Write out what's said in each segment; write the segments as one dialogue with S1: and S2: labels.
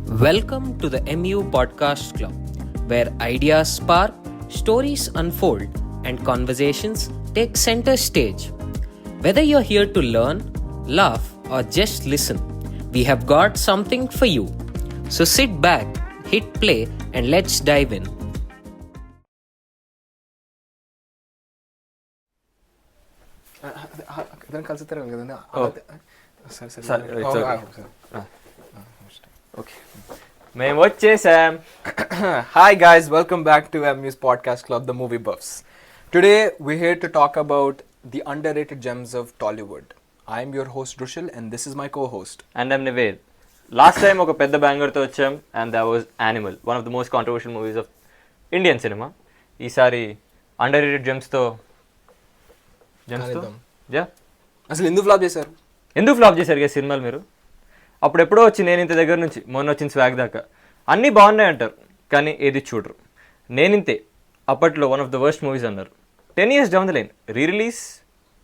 S1: Welcome to the MU Podcast Club, where ideas spark, stories unfold, and conversations take center stage. Whether you're here to learn, laugh, or just listen, we have got something for you. So sit back, hit play, and let's dive in.
S2: మేము వచ్చేసాం. Hi guys, welcome back to MU's podcast club, The Movie Buffs. Today we're here to talk about the underrated gems of Tollywood. I'm your host Rushil and this is my co-host.
S3: And I'm Nived. Last time ఒక పెద్ద banger తో వచ్చాం and that was Animal, one of the most controversial movies of Indian cinema. ఈసారి underrated gems తో
S2: అసలు ఎందుకు flop చేశారు?
S3: ఎందుకు ఫ్లాప్ చేశారు ఈ సినిమాలు మీరు? అప్పుడెప్పుడో వచ్చి నేను ఇంత దగ్గర నుంచి మొన్న వచ్చిన స్వాగ్ దాకా అన్నీ బాగున్నాయి అంటారు, కానీ ఏది చూడరు. నేనింతే అప్పట్లో one of the worst movies అన్నారు. 10 years down the line re release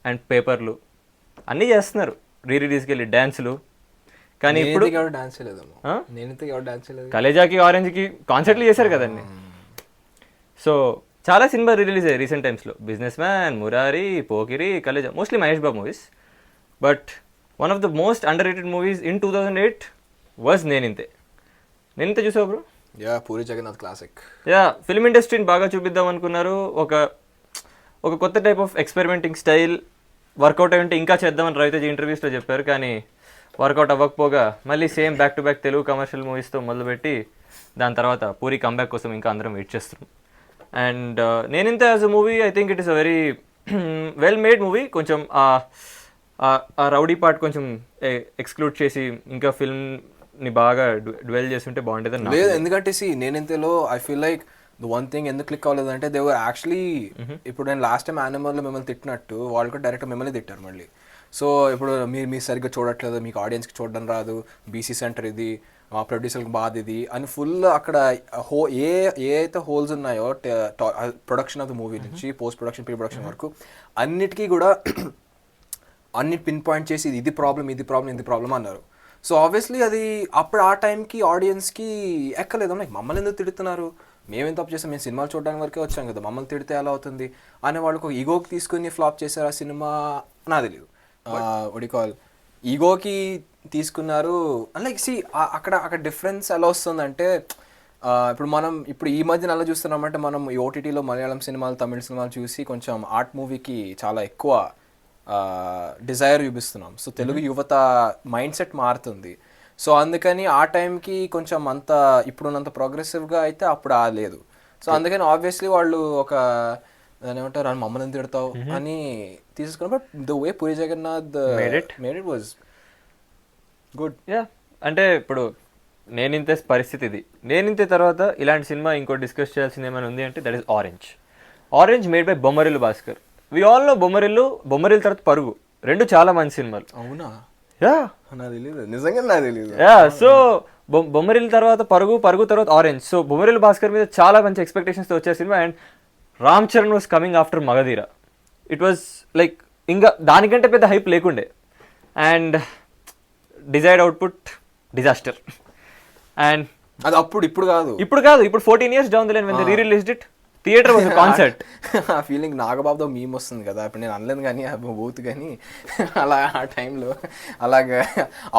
S3: and పేపర్లు అన్నీ చేస్తున్నారు, రీ రిలీజ్కి వెళ్ళి డ్యాన్సులు. కానీ ఇప్పుడు కలేజాకి ఆరెంజ్కి కాన్సర్ట్లు చేశారు కదండి. సో చాలా సినిమా రీ రిలీజ్ అయ్యాయి రీసెంట్ టైమ్స్లో. Businessman, Murari, Pokiri, Khaleja, mostly Mahesh Babu movies. But one of the most underrated movies in 2008 was Neninthe. Neninthe చూసావు bro?
S2: Yeah, Puri Jagannadh classic.
S3: Yeah, film ఇండస్ట్రీని బాగా చూపిద్దాం అనుకున్నారు. ఒక కొత్త type of experimenting style work out అయ్యి ఉంటే ఇంకా చేద్దామని రవితేజ ఇంటర్వ్యూస్లో చెప్పారు. కానీ వర్కౌట్ అవ్వకపోగా మళ్ళీ same back to back Telugu commercial మూవీస్తో మొదలుపెట్టి దాని తర్వాత పూరి కంబ్యాక్ కోసం ఇంకా అందరం వెయిట్ చేస్తున్నాం. అండ్ నేనింతే as a movie I think it is a very well made movie. కొంచెం ఆ రౌడీ పార్ట్ కొంచెం ఎక్స్క్లూడ్ చేసి ఇంకా ఫిల్మ్ని బాగా డ్వెల్ చేస్తుంటే బాగుంటుంది.
S2: లేదు, ఎందుకంటే నేనింతలో I feel like the one thing ఎందుకు క్లిక్ అవ్వలేదంటే దే వర్ యాక్చువల్లీ, ఇప్పుడు నేను లాస్ట్ టైం యానిమల్లో మిమ్మల్ని తిట్టినట్టు వాళ్ళు కూడా డైరెక్ట్ మిమ్మల్ని తిట్టారు మళ్ళీ. సో ఇప్పుడు మీరు సరిగ్గా చూడట్లేదు, మీకు ఆడియన్స్కి చూడడం రాదు, బీసీ సెంటర్ ఇది, మా ప్రొడ్యూసర్కి బాధ ఇది అని ఫుల్ అక్కడ ఏ అయితే హోల్స్ ఉన్నాయో ప్రొడక్షన్ ఆఫ్ ద మూవీ నుంచి పోస్ట్ ప్రొడక్షన్, ప్రీ ప్రొడక్షన్ వరకు అన్నిటికీ కూడా అన్ని పిన్ పాయింట్ చేసి ఇది ప్రాబ్లం అన్నారు. సో ఆబ్వియస్లీ అది అప్పుడు ఆ టైంకి ఆడియన్స్కి ఎక్కలేదు. లైక్ మమ్మల్ని ఎందుకు తిడుతున్నారు, మేమేం తప్పు చేస్తాం, మేము సినిమాలు చూడడానికి వరకే వచ్చాం కదా, మమ్మల్ని తిడితే ఎలా అవుతుంది అనే వాళ్ళకు ఈగోకి తీసుకుని ఫ్లాప్ చేశారు ఆ సినిమా. నాకు తెలియదు ఒడికాల్ ఈగోకి తీసుకున్నారు. లైక్ అక్కడ డిఫరెన్స్ ఎలా వస్తుందంటే ఇప్పుడు ఈ మధ్యన ఎలా చూస్తున్నామంటే మనం ఈ ఓటీటీలో మలయాళం సినిమాలు, తమిళ సినిమాలు చూసి కొంచెం ఆర్ట్ మూవీకి చాలా ఎక్కువ డిజైర్ చూపిస్తున్నాం. సో తెలుగు యువత మైండ్ సెట్ మారుతుంది. సో అందుకని ఆ టైంకి కొంచెం అంత ఇప్పుడున్నంత ప్రోగ్రెసివ్గా అయితే అప్పుడు లేదు. సో అందుకని ఆబ్వియస్లీ వాళ్ళు ఒక దాని ఏమంటారు అని మమ్మల్ని తిడతావు అని తీసుకున్నారు. But the way Puri Jagannadh made it was good.
S3: Yeah, అంటే ఇప్పుడు నేనింతే పరిస్థితి ఇది. నేనింతే తర్వాత ఇలాంటి సినిమా ఇంకో డిస్కస్ చేయాల్సింది ఏమైనా ఉంది అంటే that is Orange made by Bommarillu Bhaskar. We all know Bommarillu తర్వాత పరుగు, రెండు చాలా మంచి సినిమాలు.
S2: అవునా?
S3: యా,
S2: నాకు తెలియదు, నిజంగా నాకు తెలియదు.
S3: యా, సో బొమ్మరిల్లు తర్వాత పరుగు తర్వాత ఆరెంజ్. సో బొమ్మరిల్లు భాస్కర్ మీద చాలా మంచి ఎక్స్పెక్టేషన్స్తో వచ్చే cinema. And Ram Charan was coming after Magadheera. It was like ఇంకా దానికంటే పెద్ద హైప్ లేకుండే. And desired output disaster. And
S2: అది ఇప్పుడు కాదు,
S3: ఇప్పుడు 14 years down the line when they re-released it, theatre was concert.
S2: ఆ ఫీలింగ్ నాగబాబుతో మీమ్ వస్తుంది కదా, ఇప్పుడు నేను అనలేదు కానీ బూత్ కానీ అలా ఆ టైంలో అలాగా.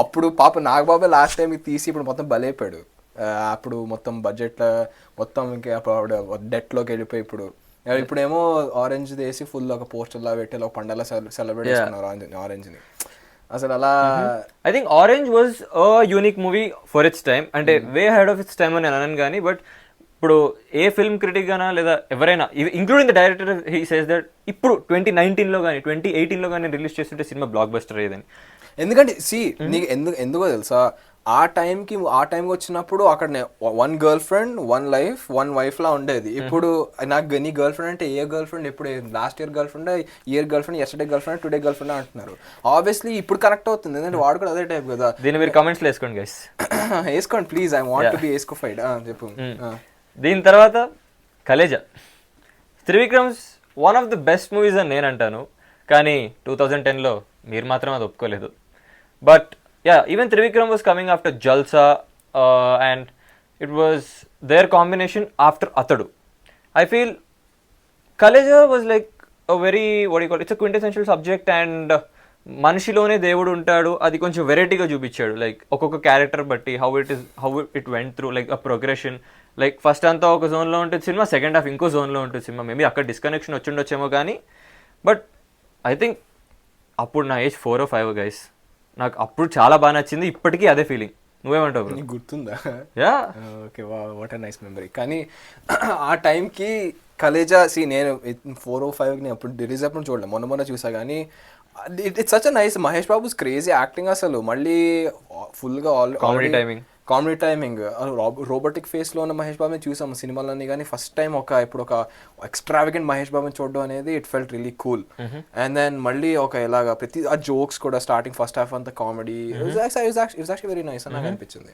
S2: అప్పుడు పాప నాగబాబు లాస్ట్ టైం తీసి ఇప్పుడు మొత్తం బలైపోయాడు. అప్పుడు మొత్తం బడ్జెట్లో మొత్తం ఇంకా అప్పుడు డెట్లోకి వెళ్ళిపోయి ఇప్పుడేమో ఆరెంజ్ వేసి ఫుల్ ఒక పోస్టర్లా పెట్టి ఒక పండగలా సెలబ్రేట్ చేసుకున్నారు ఆరెంజ్ని. అసలు అలా
S3: I think orange was a unique movie for it's time. అంటే వే హెడ్ ఆఫ్ ఇట్స్ టైమ్ అని అనను కానీ, బట్ ఇప్పుడు ఏ ఫిల్మ్ క్రిటిక్ గానా లేదా ఎవరైనా including the director he says that ఇప్పుడు 2019లో కానీ 2018లో కానీ రిలీజ్ చేస్తుంటే సినిమా బ్లాక్ బస్టర్ అయ్యేదని.
S2: ఎందుకంటే నీకు ఎందుకో తెలుసా, ఆ టైంకి వచ్చినప్పుడు అక్కడ one girlfriend, one life, one wife లా ఉండేది. ఇప్పుడు నాకు నీ గర్ల్ ఫ్రెండ్ అంటే ఏ గర్ల్ ఫ్రెండ్, ఇప్పుడు last year girlfriend, girlfriend, yesterday girlfriend, today girlfriend అంటున్నారు. ఆబ్వియస్లీ ఇప్పుడు కనెక్ట్ అవుతుంది, ఎందుకంటే వాడు కూడా అదే టైప్ కదా.
S3: దీన్ని మీరు కమెంట్స్లో వేసుకోండి గైస్,
S2: వేసుకోండి please, I want to be వేసుకోఫైడ్ చెప్పు.
S3: దీని తర్వాత Khaleja. Trivikram's one of the best movies అని నేను అంటాను, కానీ 2010లో మీరు మాత్రం అది ఒప్పుకోలేదు. But yeah, even Trivikram was coming after Jalsa and it was their combination after Athadu. I feel Khaleja was like a very what do you call it, it's a quintessential subject and మనిషిలోనే దేవుడు ఉంటాడు, అది కొంచెం వెరైటీగా చూపించాడు. లైక్ ఒక్కొక్క character బట్టి how it went through like a progression. Like first అంతా ఒక జోన్లో ఉంటుంది సినిమా, సెకండ్ హాఫ్ ఇంకో జోన్లో ఉంటుంది సినిమా. మేబీ అక్కడ డిస్కనెక్షన్ వచ్చి ఉండొచ్చేమో కానీ, బట్ ఐ థింక్ అప్పుడు నా ఏజ్ 4 or 5 గైస్, నాకు అప్పుడు చాలా బాగా నచ్చింది. ఇప్పటికీ అదే ఫీలింగ్. నువ్వేమంటావు?
S2: నీకు గుర్తుందా?
S3: Yeah,
S2: okay, what a nice memory. కానీ ఆ టైంకి కలేజా నేను 4 or 5 నేను అప్పుడు రిలీజ్ అప్పుడు చూడలే, మొన్న చూసా. కానీ it's such a nice, Mahesh Babu's crazy acting అసలు. మళ్ళీ ఫుల్గా కామెడీ టైమింగ్, రోబోటిక్ ఫేస్లో ఉన్న మహేష్ బాబుని చూసాము సినిమాలన్నీ. కానీ ఫస్ట్ టైం ఇప్పుడు ఒక ఎక్స్ట్రావిగెంట్ మహేష్ బాబుని చూడడం అనేది it felt really cool. And then మళ్ళీ ఇలాగా ప్రతి ఆ జోక్స్ కూడా స్టార్టింగ్ ఫస్ట్ హాఫ్ అంతా comedy, it's actually very nice అని నాకు అనిపించింది.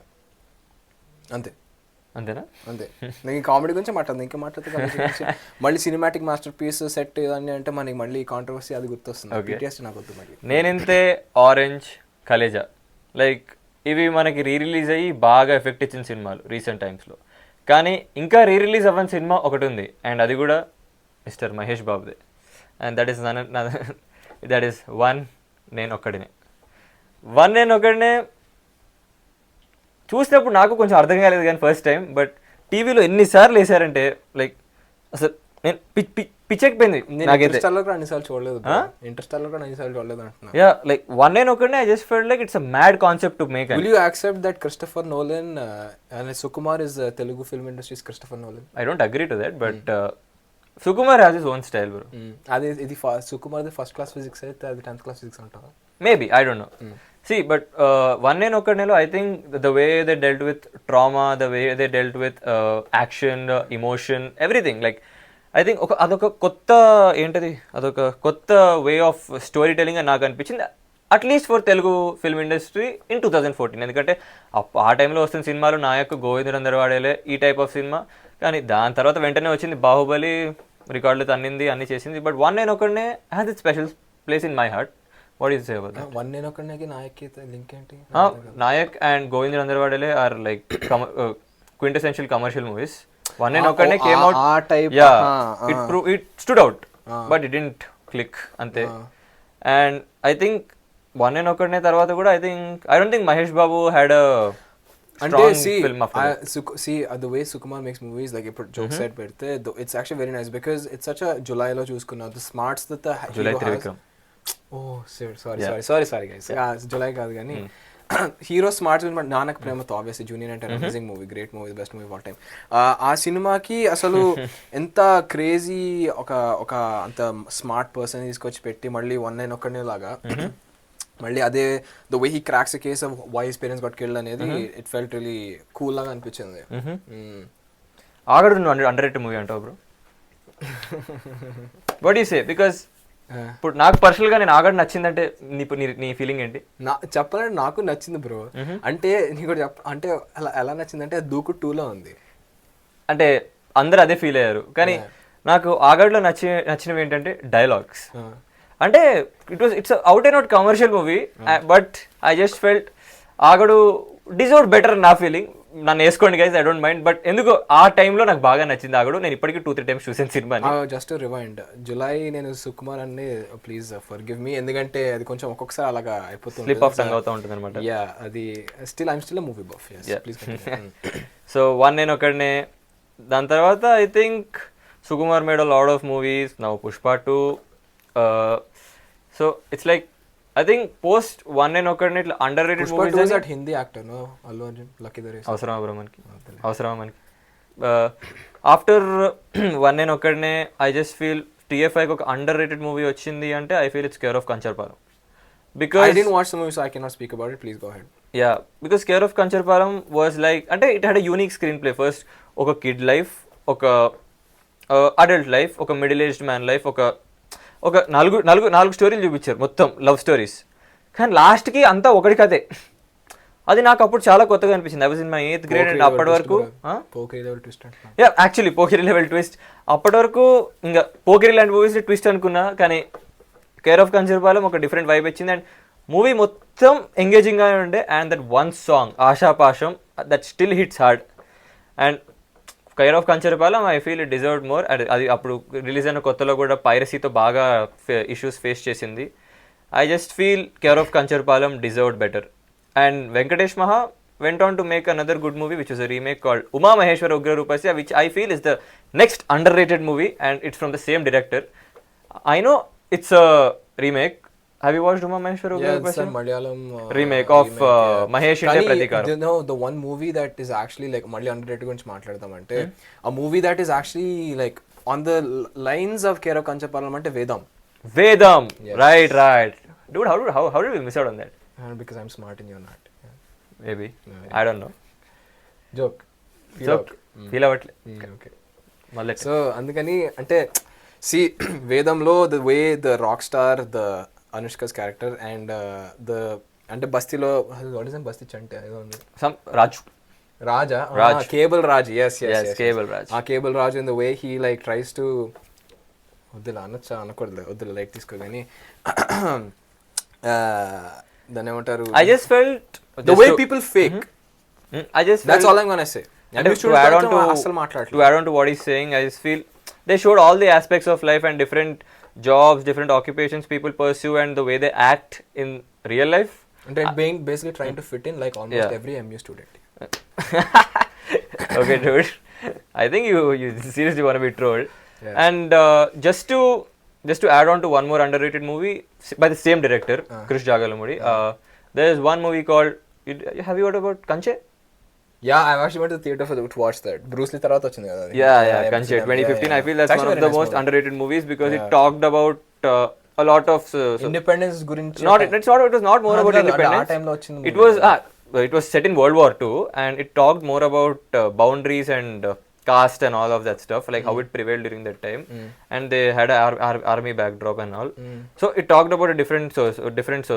S3: అంతేనా?
S2: అంతే. నేను కామెడీ గురించి మాట్లాడదు, ఇంకా మాట్లాడితే మళ్ళీ సినిమాటిక్ మాస్టర్ పీస్ సెట్ ఇవన్నీ అంటే మనకి మళ్ళీ కాంట్రవర్సీ అది గుర్తొస్తుంది. నాకు వద్దు మళ్ళీ.
S3: నేనింతే, ఆరెంజ్, కలేజా లైక్ ఇవి మనకి రిలీజ్ అయ్యి బాగా ఎఫెక్ట్ ఇచ్చిన సినిమాలు రీసెంట్ టైమ్స్లో. కానీ ఇంకా రిలీజ్ అవ్వని సినిమా ఒకటి ఉంది, అండ్ అది కూడా మిస్టర్ మహేష్ బాబుదే. And that is one Nenu Okkadine. చూసినప్పుడు నాకు కొంచెం అర్థం కాలేదు కానీ ఫస్ట్ టైం, బట్ టీవీలో ఎన్నిసార్లు వేసారంటే లైక్ అసలు నేను పిచ్చెక్కిపోయింది నాకైతే. Yeah, like one Nenu Okane I just felt like it's a mad concept to make.
S2: Will you accept that Christopher Nolan and Sukumar is Telugu film industry's Christopher Nolan?
S3: I don't agree to that, but Sukumar has his own style, bro.
S2: ఇది Sukumar the first class physics అయితే అది 10th class physics అంటారా?
S3: Maybe, I don't know. See, but one నేను ఒకనేలో I think the way they dealt with trauma, the way they dealt with action, emotion, everything, like I think అదొక కొత్త way of story telling అని నాకు అనిపించింది, at least for Telugu film industry in 2014. ఎందుకంటే ఆ టైంలో వస్తున్న సినిమాలు నాయక్, గోవిందరందరవాడేలే, ఈ టైప్ ఆఫ్ సినిమా. కానీ దాని తర్వాత వెంటనే వచ్చింది బాహుబలి, రికార్డులు తన్నింది, అన్ని చేసింది. But one Nenu Okane has it special place in my heart. What do you say about that?
S2: One Nenu ఒకనేకి నాయక్ లింక్ ఏంటి?
S3: నాయక్ అండ్ గోవిందరందరవాడేలే are like quintessential commercial movies. One and Okane came out. It stood out, but it didn't click ante. And I think One and Okane tarvata kuda I don't think Mahesh Babu had a strong film after that.
S2: See the way Sukumar makes movies, like if joke set pedte, it's actually very nice because it's such a July lo chuskunna the smarts that the
S3: July Trivikram.
S2: Oh sorry guys. July kaadu gani hero smart Nanak ప్రేమతో obviously junior అంటే amazing movie, great movie, best movie of all time. ఆ సినిమాకి అసలు ఎంత crazy ఒక అంత smart person తీసుకొచ్చి పెట్టి మళ్ళీ వన్ నైన్ ఒక్కనే లాగా మళ్ళీ అదే the way he cracks the case of why his parents got killed అనేది ఇట్ ఫెల్ట్ రియలీ కూల్ లాగా అనిపించింది.
S3: ఆగడు నువ్వు అండర్ రేటెడ్ మూవీ అంటావు bro? What you say? Because ఇప్పుడు నాకు పర్సనల్ గా నేను ఆగడు నచ్చిందంటే నీ ఫీలింగ్ ఏంటి?
S2: చెప్పాలంటే నాకు నచ్చింది బ్రో. అంటే నీకు అంటే ఎలా నచ్చిందంటే దూకు 2లో ఉంది,
S3: అంటే అందరు అదే ఫీల్ అయ్యారు. కానీ నాకు ఆగడ్లో నచ్చినవి ఏంటంటే డైలాగ్స్. అంటే it's out and out commercial movie, but I just felt Aagadu deserve better నా ఫీలింగ్. నన్ను వేసుకోండి guys, I don't mind. But ఎందుకు ఆ టైంలో నాకు బాగా నచ్చింది ఆగడు. నేను ఇప్పటికీ 2-3 times చూసాను సినిమాని.
S2: జస్ట్ రివైండ్ జులై నేను సుకుమార్ అన్ని ప్లీజ్ ఫర్గివ్ మీ, ఎందుకంటే అది కొంచెం ఒక్కొక్కసారి అలాగా అయిపోతుంది,
S3: స్లిప్ ఆఫ్ టంగ్ అవుతూ ఉంటుంది అనమాట.
S2: యా, అది I'm still movie buff.
S3: So one నేను ఒకడినే. దాని తర్వాత I think Sukumar made a lot of movies. Now Pushpa 2. So it's like I think post one and okane itla underrated movies
S2: is that Hindi actor no Allu Arjun Lucky the Race
S3: avasarama manki after one and okane I just feel TFI ko underrated movie ochindi ante I feel it's Care of Kancharpalam, because
S2: I didn't watch the movie so I cannot speak about it. Please go ahead.
S3: Yeah, because Care of Kancharpalam was like ante it had a unique screenplay. First oka kid life, oka adult life, oka middle aged man life, ఒక నాలుగు స్టోరీలు చూపించారు, మొత్తం love stories. కానీ లాస్ట్కి అంతా ఒకటి కథే. అది నాకు అప్పుడు చాలా కొత్తగా అనిపించింది. I was in my 8th grade and అప్పటి వరకు యాక్చువల్లీ పోకిరి లెవెల్ ట్విస్ట్. అప్పటి వరకు ఇంకా పోకిరి లాంటి మూవీస్ ట్విస్ట్ అనుకున్నా, కానీ కేర్ ఆఫ్ కంచర్పాలెం ఒక డిఫరెంట్ వైబ్ వచ్చింది. అండ్ మూవీ మొత్తం ఎంగేజింగ్గా ఉండే and that one song Aashapaasam that still hits hard and care of Kancharapalem I feel it deserved more. అది అప్పుడు రిలీజ్ అయిన కొత్తలో కూడా పైరసీతో బాగా ఇష్యూస్ ఫేస్ చేసింది. I just feel care of Kancharapalem deserved better. And Venkatesh Maha went on to make another good movie which is a remake called Uma Maheshwara Ugra Rupasya, which I feel is the next underrated movie and it's from the same director. I know it's a remake. Have you watched Uma Maheshwara Ugra
S2: Yeah,
S3: Rupasya?
S2: it's a Malayalam
S3: remake of Mahesh Inde Pratikaram.
S2: You know, the one movie that is actually like మళ్ళీ underrated గురించి మాట్లాడదాం అంటే a movie that is actually like on the lines of Care of Kanchapalam అంటే
S3: Vedam. Yes. Right. Dude, how did we miss out on that?
S2: Because I'm smart and you're not.
S3: Maybe. I don't know.
S2: Joke.
S3: Feel అవ్వట్లే.
S2: Okay.
S3: మళ్ళీ
S2: so అందుకని అంటే see వేదంలో the way the rock star the Anushka's character and the అంటే బస్తీలో what is basti అంటే ఏదో ఉంది
S3: some Raja
S2: cable Raj yes
S3: cable Raj
S2: ఆ cable Raj in the way he like tries to వద్దులా అనొచ్చా అనకూడదు వద్దులా లైక్ తీసుకో కానీ దాన్ని ఏమంటారు
S3: I just felt
S2: the way people fake
S3: I just
S2: that's all I'm gonna say.
S3: And to add on to what he's saying, I just feel they showed all the aspects of life and different jobs, different occupations people pursue and the way they act in real life.
S2: And they're being basically trying to fit in like almost every MU student.
S3: Okay, dude. I think you seriously want to be trolled. Yeah. And just to add on to one more underrated movie by the same director, Krish Jagalamudi. There is one movie called, have you heard about Kanche?
S2: Yeah, I actually went to the theater to watch that. Bruce Lee tarvata vachindi kada.
S3: Yeah, Kanche 2015. I feel that's one of the most underrated movies because it talked about a lot of
S2: independence gurinchi.
S3: It was not more about independence.
S2: Aa time lo vachindi.
S3: It was set in World War II and it talked more about boundaries and caste and all of that stuff, like how it prevailed during that time. And they had an army backdrop and all. So it talked about different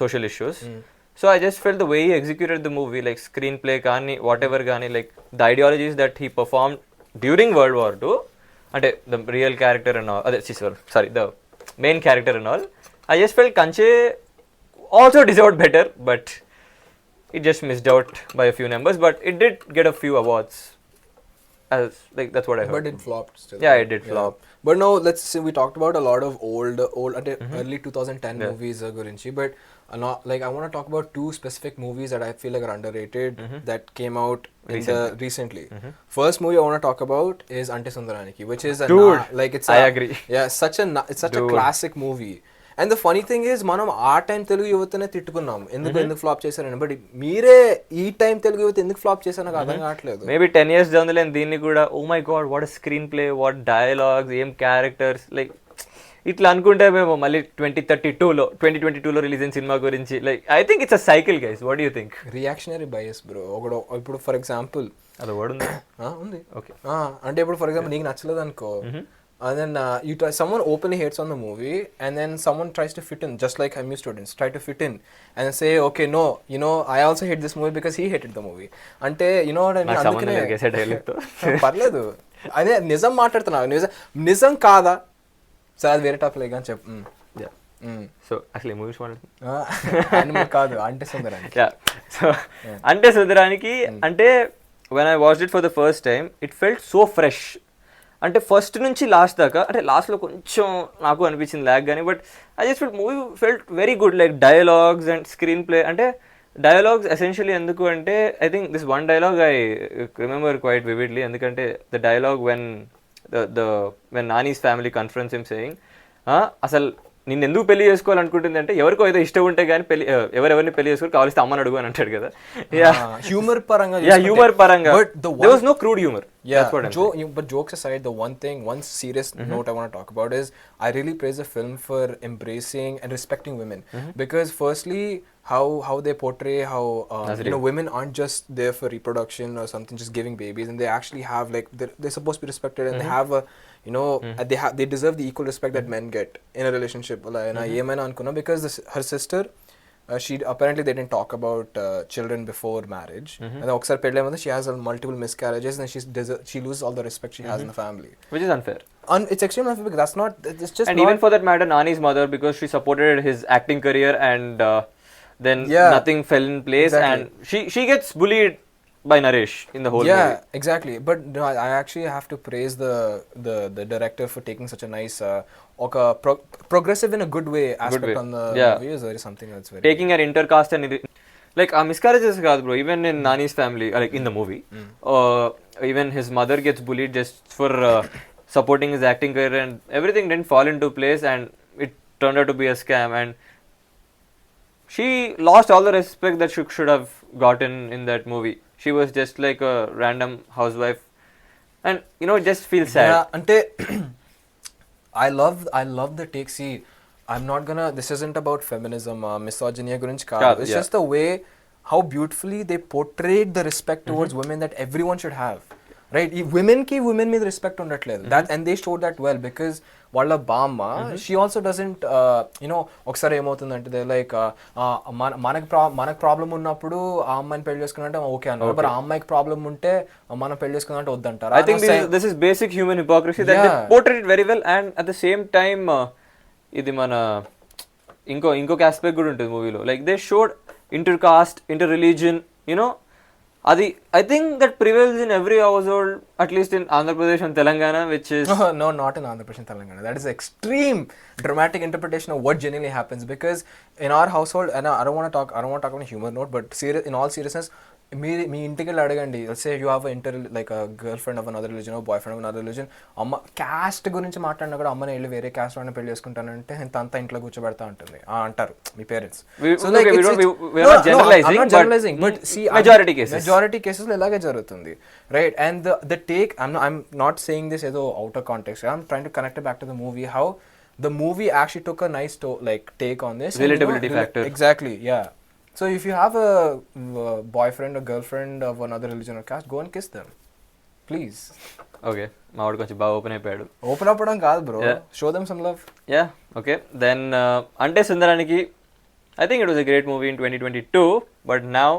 S3: social issues. So I just felt the way he executed the movie, like screenplay gaani, whatever gaani, like the ideologies that he performed during World War II, and the real character and all, the main character and all, I just felt Kanche also deserved better, but it just missed out by a few numbers, but it did get a few awards. Like that's what I heard.
S2: But it flopped still.
S3: Yeah, it did flop.
S2: But no, let's say we talked about a lot of old early 2010 movies gurinchi, but like I want to talk about two specific movies that I feel like are underrated that came out recently. First movie I want to talk about is Ante Sundaraniki, which is like it's
S3: I agree.
S2: Yeah, it's such a classic movie. And the funny thing is మనం ఆ time Telugu యువతనే తిట్టుకున్నాం ఎందుకు flop చేశారని, but మీరే ఈ time Telugu యువత ఎందుకు flop చేశారో నాకు అర్థం కావట్లేదు.
S3: Maybe 10 years down the line దీన్ని కూడా oh my god what screenplay, what dialogues, ఏం క్యారెక్టర్స్, లైక్ ఇట్లా అనుకుంటే మేము మళ్ళీ 2022లో రిలీజ్ అయిన సినిమా గురించి like I think it's a cycle guys. What do you think?
S2: Reactionary bias bro. ఇప్పుడు ఫర్ ఎగ్జాంపుల్
S3: అది వర్డ్ ఉంది
S2: ఉంది ఓకే అంటే ఇప్పుడు ఫర్ ఎగ్జాంపుల్ నీకు నచ్చలేదు అనుకో, and then someone openly hates on the movie and then someone tries to fit in, just like MU students try to fit in and say okay no, you know I also hate this movie because he hated the movie ante, you know what I mean? Andukane parledu ade nizam maatladutunna nizam kaada sir adi vere topic like ani chep
S3: so actually movies
S2: animal kaadu Ante Sundaraniki.
S3: Yeah, so Ante Sundaraniki ante when I watched it for the first time it felt so fresh. అంటే first నుంచి last దాకా, అంటే లాస్ట్లో కొంచెం నాకు అనిపించింది lag కానీ, but I just felt movie felt very good, like dialogues and screenplay. అంటే డైలాగ్స్ ఎసెన్షియలీ ఎందుకు అంటే I think this one dialogue I remember quite vividly, ఎందుకంటే the dialogue when Nani's family confronts him saying అసలు నిన్ను ఎందుకు పెళ్లి చేసుకోవాలనుకుంటుంది అంటే ఎవరికో ఏదో ఇష్టం ఉంటే కానీ ఎవరెవరిని పెళ్లి చేసుకోవాలి, కావాల్సి అమ్మని అడుగు అని అంటాడు కదా.
S2: హ్యూమర్ పరంగా
S3: there was no crude humor.
S2: But jokes aside, the one serious note I want to talk about is I really praise the film for embracing and respecting women, because firstly how they portray how women aren't just there for reproduction or something, just giving babies, and they actually have like they're supposed to be respected and they have a they deserve the equal respect that men get in a relationship. Yemana ankuna because her sister she apparently they didn't talk about children before marriage, and oksar pedle mother she has multiple miscarriages and she loses all the respect she has in the family,
S3: which is unfair.
S2: It's extremely unfair because that's not, it's just
S3: and even for that matter Nani's mother, because she supported his acting career and then
S2: Yeah.
S3: nothing fell in place,
S2: Exactly.
S3: and she gets bullied by Naresh in the whole movie.
S2: Exactly. But no, I actually have to praise the director for taking such a nice, progressive in a good way aspect
S3: way.
S2: on the
S3: Yeah.
S2: movie is very something that's very.
S3: Taking her intercaste and like miscarriages kaadu bro, even in Nani's family, like in the movie, even his mother gets bullied just for supporting his acting career, and everything didn't fall into place, and it turned out to be a scam, and she lost all the respect that she should have gotten in that movie. She was just like a random housewife, and it just feels sad.
S2: Yeah, ante I love the take. See, I'm not gonna. This isn't about feminism, misogyny gurinchi kaadu.
S3: Kaadu,
S2: It's
S3: yeah.
S2: just the way how beautifully they portrayed the respect towards women that everyone should have. Right? ఈ women మీద respect ఉండట్లేదు. That and they showed that well because వాళ్ళ బామ్మ she also doesn't ఒకసారి ఏమవుతుందంటే they like మనకు problem ఉన్నప్పుడు ఆ అమ్మాయిని పెళ్లి చేసుకున్నంటే ఓకే అన్నారు, బట్ ఆ అమ్మాయికి ప్రాబ్లం ఉంటే మనం పెళ్లి చేసుకున్నంటే వద్దంటారు.
S3: I think this is basic human hypocrisy that they portrayed it very well, and at the same time ఇది మన ఇంకొక ఆస్పెక్ట్ కూడా ఉంటుంది మూవీలో. Like they showed inter-cost, inter-religion, అది I think that prevails in every household, at least in Andhra Pradesh and Telangana, which is
S2: No, not in Andhra Pradesh and Telangana. That is extreme dramatic interpretation of what genuinely happens, because in our household, and I don't want to talk on a humor note, but in all seriousness, మీ ఇంటికి వెళ్ళి అడగండి, say you have like girl friend of another religion, boy friend of another religion, అమ్మ caste గురించి మాట్లాడినా కూడా అమ్మని వెళ్ళి వేరే క్యాస్ట్ వాడిని పెళ్లి చేసుకుంటానంటే అంతా ఇంట్లో కూర్చోబెడతా ఉంటుంది అంటారు మీ పేరెంట్స్. మెజారిటీ కేసెస్ లో ఇలాగే జరుగుతుంది, right? And the take, I'm not saying this ఏదో out of context, I'm trying to connect back to the movie, how the movie actually took a nice take on this.
S3: Relatability factor.
S2: Exactly, yeah. So if you have a boyfriend or girlfriend of another religion or caste, go and kiss them, please.
S3: Okay, మా వాడు కొంచెం బాగా open అయిపోయాడు.
S2: Open అవ్వడం కాదు bro, show them some love.
S3: Yeah, okay. Then అంటే సుందరానికి I think it was a great movie in 2022, but now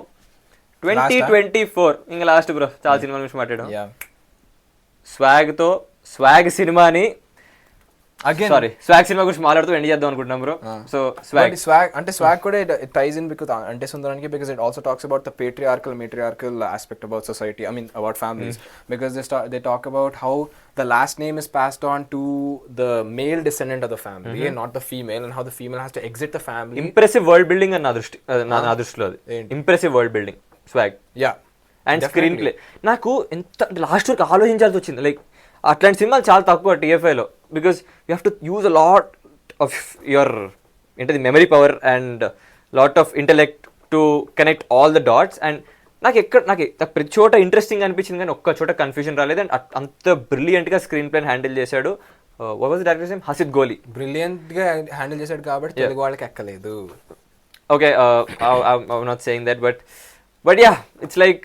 S3: 2024 ఇంకా last bro, చాలా సినిమాల గురించి మాట్లాడాం. స్వాగ్ సినిమాని స్వాగ్ సినిమా గురించి మాట్లాడుతూ ఎండ్ చేద్దాం అనుకుంటున్నాం బ్రో. సో
S2: స్వాగ్ కూడా టైజ్ ఇన్ బికాజ్ అంటే సుందరానికి, because it also talks about the matriarchal aspect about society, I mean about families, because they talk about how the last name is passed on to the male descendant of the family and not the female, and how the female has to exit the family.
S3: Impressive world building and నా దృష్టిలో అది impressive world building swag. And screen play నాకు ఎంత last వరకు ఆలోచించాల్సి వచ్చింది. Like అట్లాంటి సినిమాలు చాలా తక్కువ TFIలో, because you have to use a lot of your memory power and lot of intellect to connect all the dots. And నాకు ప్రతి చోట ఇంట్రెస్టింగ్ అనిపించింది, కానీ ఒక్క చోట కన్ఫ్యూజన్ రాలేదు. అండ్ అంత బ్రిలియంట్గా స్క్రీన్ ప్లేని హ్యాండిల్ చేశాడు. What was the director name? Hasith Goli.
S2: బ్రిలియంట్గా handle చేశాడు కాబట్టి తెలుగు వాళ్ళకి ఎక్కలేదు.
S3: Okay, I'm not saying that, but yeah, it's like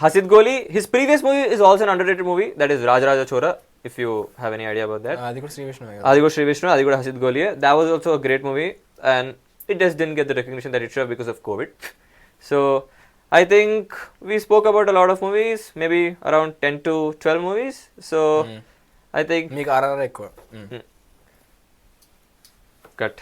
S3: Hasid Goli, his previous movie is also an underrated movie, that is Rajaraja Chora, if you have any idea about that.
S2: అది కూడా శ్రీ విష్ణు,
S3: అది కూడా Hasid Goli. That was also a great movie, and it just didn't get the recognition that it should have because of COVID. So I think we spoke about a lot of movies, maybe around 10 to 12 movies. So I think
S2: మీకు RRR ఎక్కువ
S3: cut.